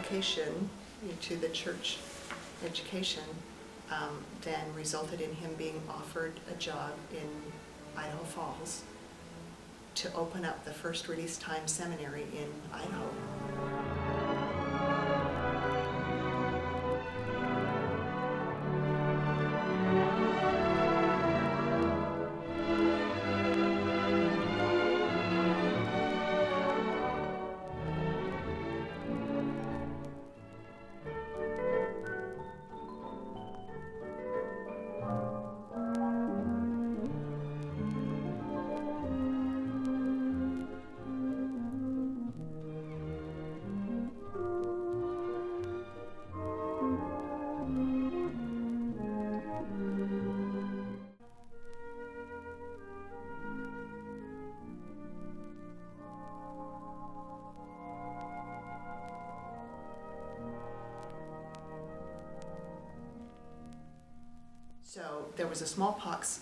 application to the church education then resulted in him being offered a job in Idaho Falls to open up the first release time seminary in Idaho. So there was a smallpox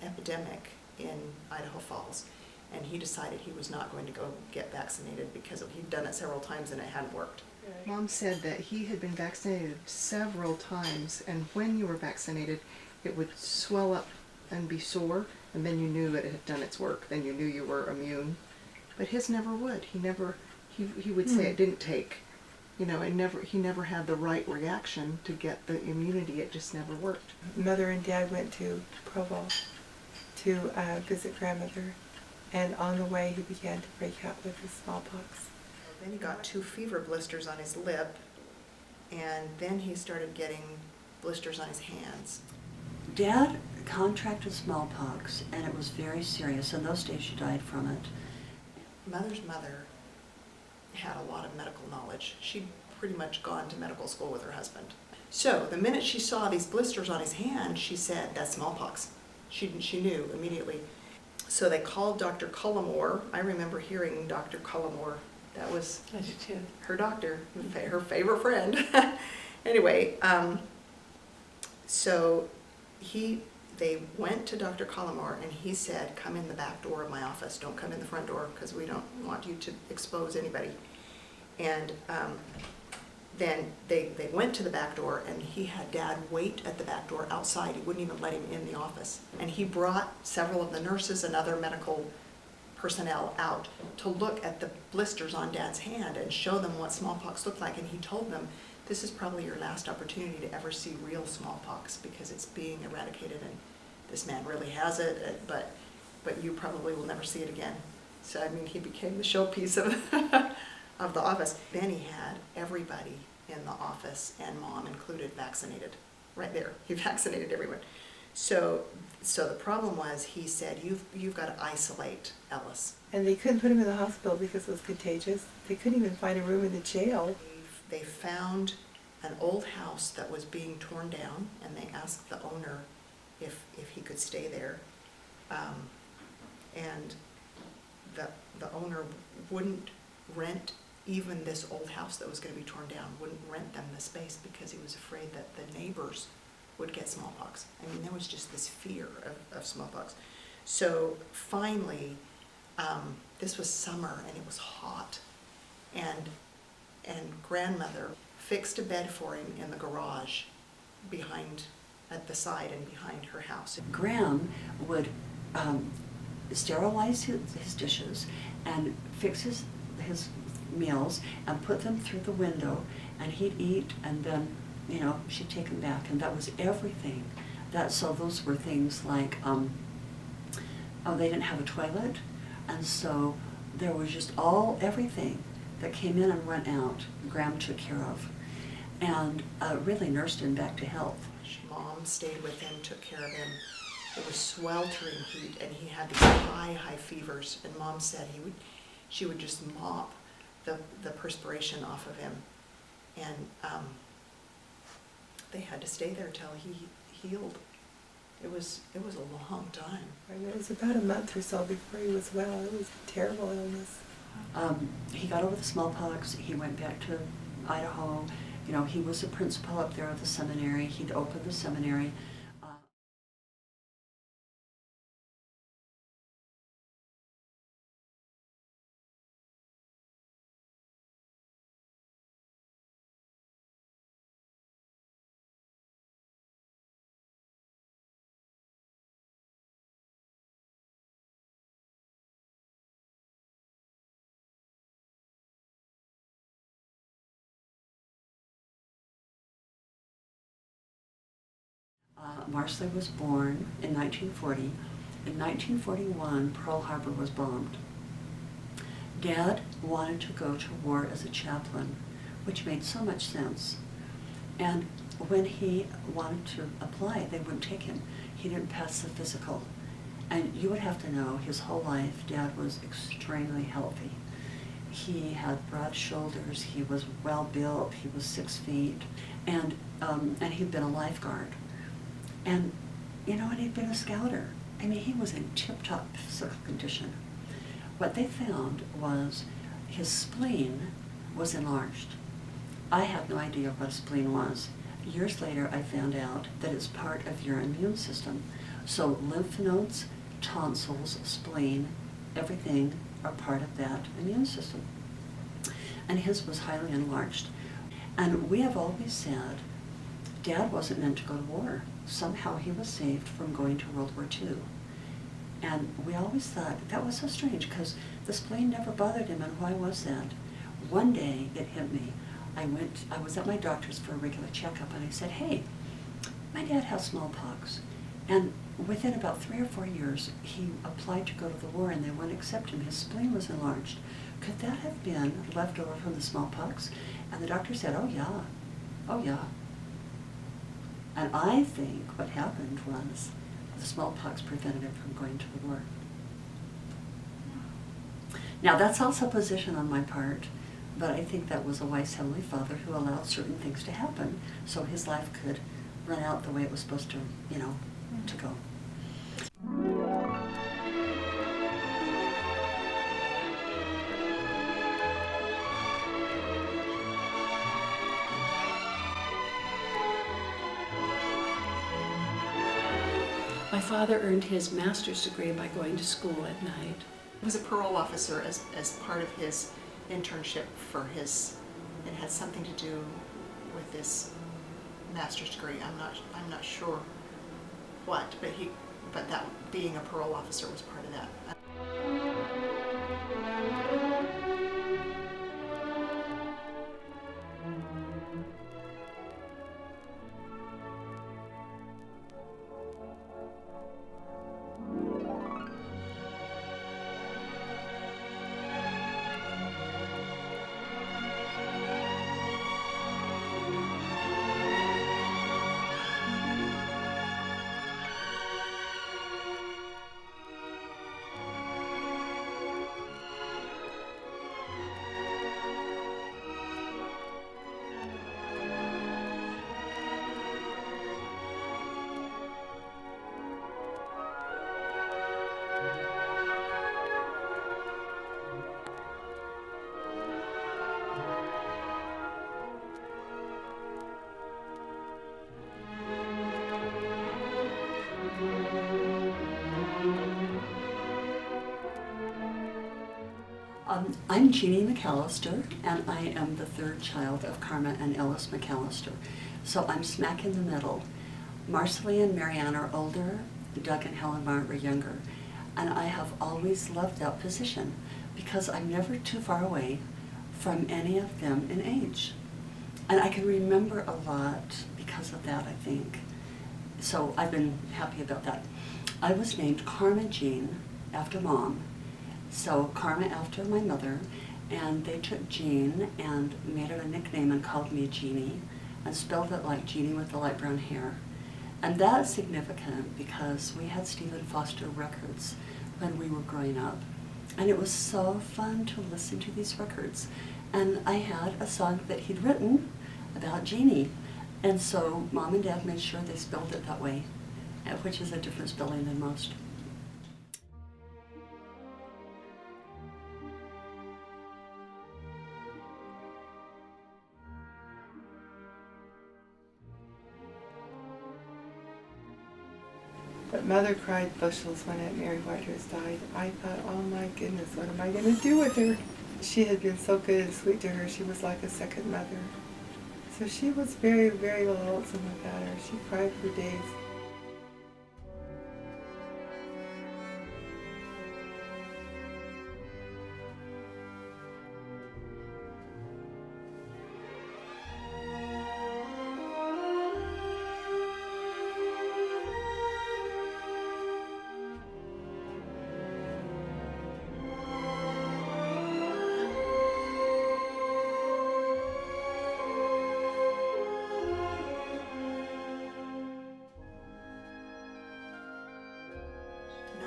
epidemic in Idaho Falls, and he decided he was not going to go get vaccinated because he'd done it several times and it hadn't worked. Mom said that he had been vaccinated several times, and when you were vaccinated, it would swell up and be sore, and then you knew that it had done its work. Then you knew you were immune. But his never would. He would say it didn't take. You know, he never had the right reaction to get the immunity. It just never worked. Mother and Dad went to Provo to visit grandmother, and on the way he began to break out with the smallpox. Then he got 2 fever blisters on his lip, and then he started getting blisters on his hands. Dad contracted smallpox, and it was very serious. In those days, she died from it. Mother's mother had a lot of medical knowledge. She'd pretty much gone to medical school with her husband. So the minute she saw these blisters on his hand, she said, "That's smallpox." She knew immediately. So they called Dr. Cullimore. I remember hearing Dr. Cullimore. That was her doctor, her favorite friend. Anyway, so they went to Dr. Cullimore, and he said, "Come in the back door of my office. Don't come in the front door because we don't want you to expose anybody." And then they went to the back door, and he had Dad wait at the back door outside. He wouldn't even let him in the office. And he brought several of the nurses and other medical personnel out to look at the blisters on Dad's hand and show them what smallpox looked like. And he told them, "This is probably your last opportunity to ever see real smallpox because it's being eradicated, and this man really has it, but you probably will never see it again." So, I mean, he became the showpiece of of the office. Then he had everybody in the office, and Mom included, vaccinated. Right there, he vaccinated everyone. So the problem was, he said, you've got to isolate Ellis. And they couldn't put him in the hospital because it was contagious. They couldn't even find a room in the jail. They found an old house that was being torn down, and they asked the owner if he could stay there. And the owner wouldn't rent even this old house that was going to be torn down, wouldn't rent them the space because he was afraid that the neighbors would get smallpox. I mean, there was just this fear of smallpox. So finally, this was summer and it was hot, and grandmother fixed a bed for him in the garage at the side and behind her house. Graham would sterilize his dishes and fix his meals and put them through the window, and he'd eat, and then, you know, she'd take him back, and that was everything. So those were things like, they didn't have a toilet, and so there was just everything that came in and went out, Graham took care of, and really nursed him back to health. Mom stayed with him, took care of him. It was sweltering heat, and he had these high fevers, and Mom said she would just mop the perspiration off of him, and they had to stay there till he healed. It was a long time. It was about a month or so before he was well. It was a terrible illness. He got over the smallpox. He went back to Idaho. You know, he was a principal up there at the seminary. He'd opened the seminary. Marsley was born in 1940. In 1941, Pearl Harbor was bombed. Dad wanted to go to war as a chaplain, which made so much sense. And when he wanted to apply, they wouldn't take him. He didn't pass the physical. And you would have to know, his whole life, Dad was extremely healthy. He had broad shoulders, he was well built, he was 6 feet, and he'd been a lifeguard. And, and he'd been a scouter. I mean, he was in tip-top physical condition. What they found was his spleen was enlarged. I had no idea what a spleen was. Years later, I found out that it's part of your immune system. So lymph nodes, tonsils, spleen, everything are part of that immune system. And his was highly enlarged. And we have always said, Dad wasn't meant to go to war. Somehow he was saved from going to World War II. And we always thought that was so strange because the spleen never bothered him, and why was that? One day it hit me. I was at my doctor's for a regular checkup, and I said, hey, my dad has smallpox. And within about 3 or 4 years, he applied to go to the war, and they wouldn't accept him. His spleen was enlarged. Could that have been left over from the smallpox? And the doctor said, oh yeah. And I think what happened was the smallpox prevented him from going to the war. Now, that's all supposition on my part, but I think that was a wise Heavenly Father who allowed certain things to happen so his life could run out the way it was supposed to, to go. My father earned his master's degree by going to school at night. He was a parole officer as part of his internship for it had something to do with this master's degree. I'm not sure what, but that being a parole officer was part of that. I'm Jeannie McAllister, and I am the 3rd child of Karma and Ellis McAllister. So I'm smack in the middle. Marcelly and Marianne are older, Doug and Helen Martin were younger, and I have always loved that position because I'm never too far away from any of them in age. And I can remember a lot because of that, I think. So I've been happy about that. I was named Karma Jean after Mom. So Karma after my mother, and they took Jean and made it a nickname and called me Jeannie and spelled it like Jeannie with the light brown hair. And that's significant because we had Stephen Foster records when we were growing up. And it was so fun to listen to these records. And I had a song that he'd written about Jeannie. And so Mom and Dad made sure they spelled it that way, which is a different spelling than most. But Mother cried bushels when Aunt Mary Whitehurst died. I thought, oh my goodness, what am I going to do with her? She had been so good and sweet to her. She was like a second mother. So she was very, very lonesome without her. She cried for days.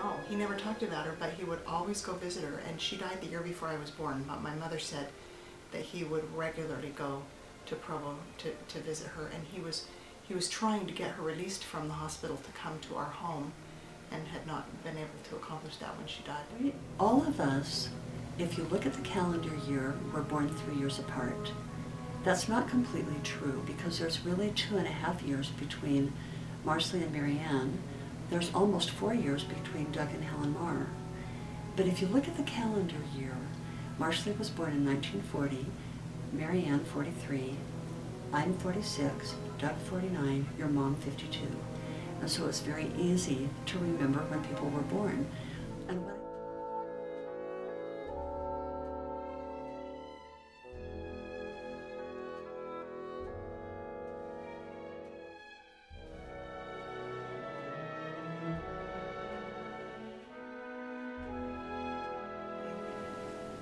No, he never talked about her, but he would always go visit her, and she died the year before I was born, but my mother said that he would regularly go to Provo to visit her, and he was trying to get her released from the hospital to come to our home, and had not been able to accomplish that when she died. All of us, if you look at the calendar year, were born 3 years apart. That's not completely true, because there's really 2.5 years between Marsley and Marianne. There's almost 4 years between Doug and Helen Marr. But if you look at the calendar year, Marsley was born in 1940, Marianne 43, I'm 46, Doug 49, your mom 52. And so it's very easy to remember when people were born. And when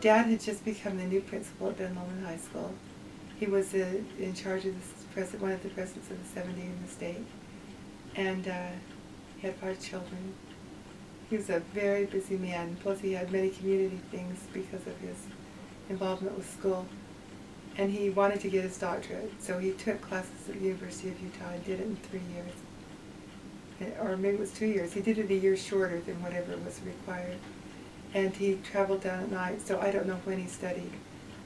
Dad had just become the new principal at Ben Lomond High School. He was in charge of one of the presidents of the 70 in the state, and he had 5 children. He was a very busy man, plus he had many community things because of his involvement with school. And he wanted to get his doctorate, so he took classes at the University of Utah and did it in 3 years. Or maybe it was 2 years. He did it a year shorter than whatever was required. And he traveled down at night, so I don't know when he studied.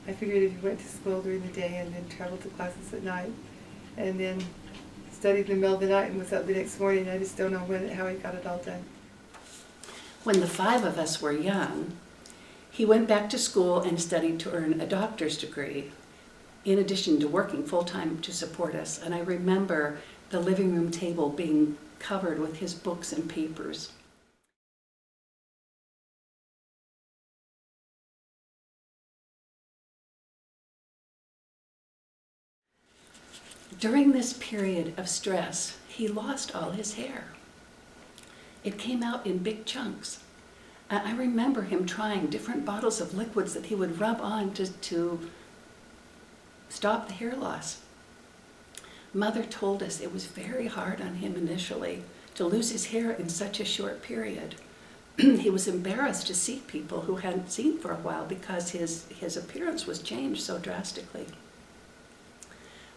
I figured if he went to school during the day and then traveled to classes at night, and then studied in the middle of the night and was up the next morning, I just don't know how he got it all done. When the 5 of us were young, he went back to school and studied to earn a doctor's degree, in addition to working full-time to support us. And I remember the living room table being covered with his books and papers. During this period of stress, he lost all his hair. It came out in big chunks. I remember him trying different bottles of liquids that he would rub on to stop the hair loss. Mother told us it was very hard on him initially to lose his hair in such a short period. He was embarrassed to see people who hadn't seen for a while because his appearance was changed so drastically.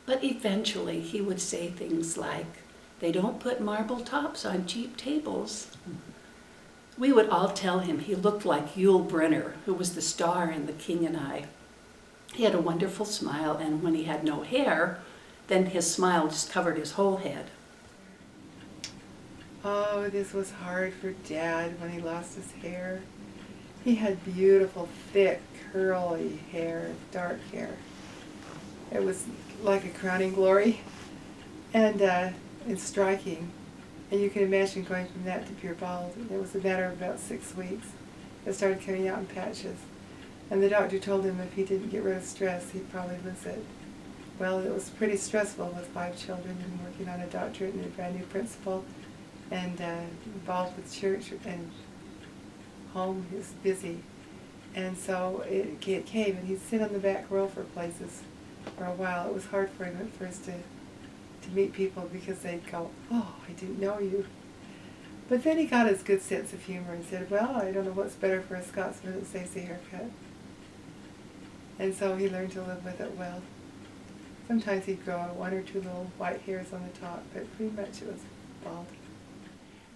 But eventually he would say things like, "They don't put marble tops on cheap tables." We would all tell him he looked like Yul Brynner, who was the star in The King and I. He had a wonderful smile, and when he had no hair, then his smile just covered his whole head. Oh, this was hard for Dad when he lost his hair. He had beautiful, thick, curly hair, dark hair. It was like a crowning glory, and striking. And you can imagine going from that to pure bald. It was a matter of about 6 weeks. It started coming out in patches. And the doctor told him if he didn't get rid of stress, he'd probably lose it. Well, it was pretty stressful with 5 children and working on a doctorate and a brand new principal, and involved with church and home. He was busy. And so it came, and he'd sit on the back row for places for a while. It was hard for him at first to meet people because they'd go, "Oh, I didn't know you." But then he got his good sense of humor and said, "Well, I don't know what's better for a Scotsman than Stacey haircut." And so he learned to live with it well. Sometimes he'd grow 1 or 2 little white hairs on the top, but pretty much it was bald.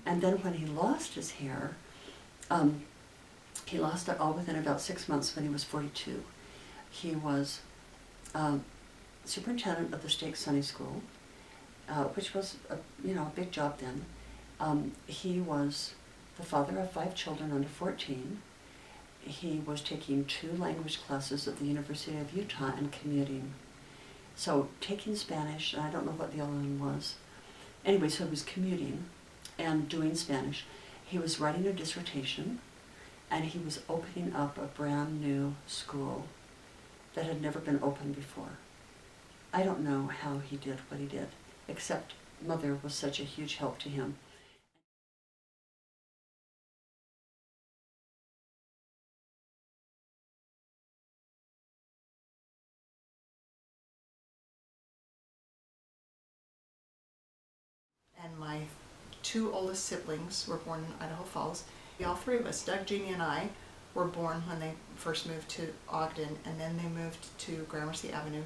And then when he lost his hair, he lost it all within about 6 months when he was 42. He was superintendent of the State Sunday School, which was a big job then. He was the father of 5 children under 14. He was taking 2 language classes at the University of Utah and commuting. So taking Spanish, and I don't know what the other one was. Anyway, so he was commuting and doing Spanish. He was writing a dissertation, and he was opening up a brand new school that had never been opened before. I don't know how he did what he did, except Mother was such a huge help to him. And my 2 oldest siblings were born in Idaho Falls, All three of us, Doug, Jeannie, and I, were born when they first moved to Ogden, and then they moved to Gramercy Avenue,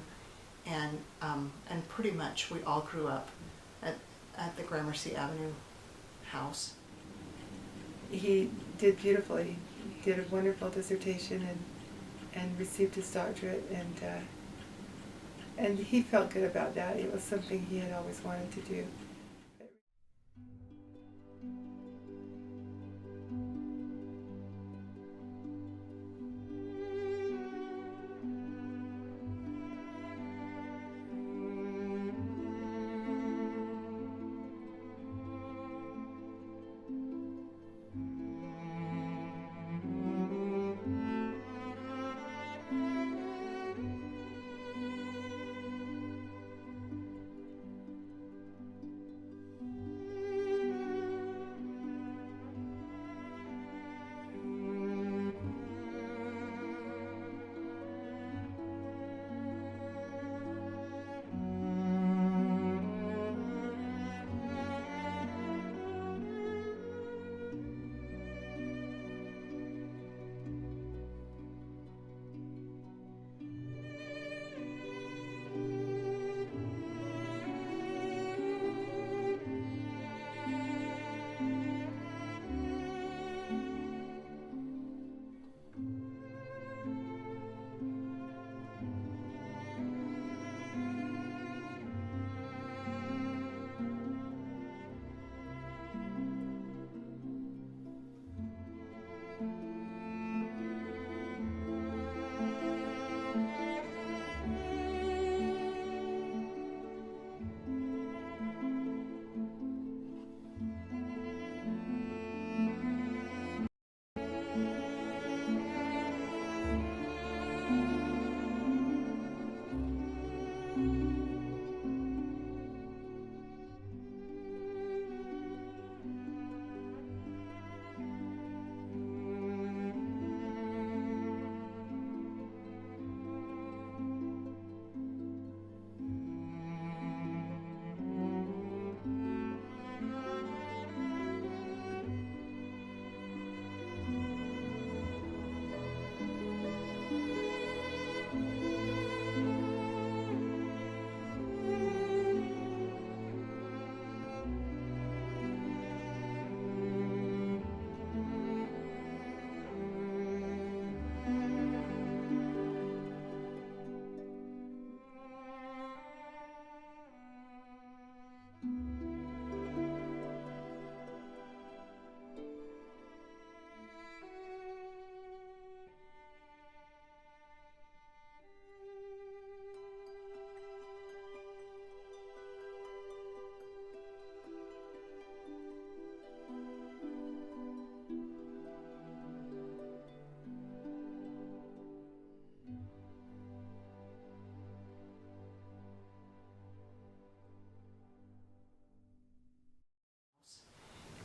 and pretty much we all grew up at the Gramercy Avenue house. He did beautifully. He did a wonderful dissertation and received his doctorate, and he felt good about that. It was something he had always wanted to do.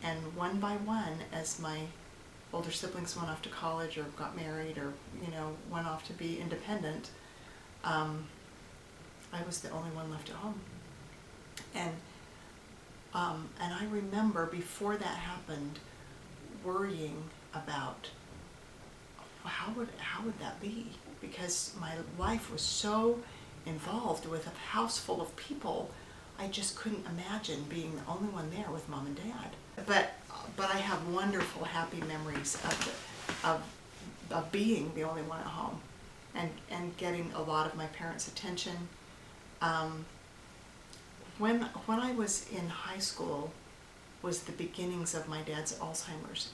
And one by one, as my older siblings went off to college or got married or, went off to be independent, I was the only one left at home. And I remember before that happened, worrying about how would that be? Because my life was so involved with a house full of people, I just couldn't imagine being the only one there with Mom and Dad. But I have wonderful, happy memories of being the only one at home, and getting a lot of my parents' attention. When I was in high school was the beginnings of my dad's Alzheimer's,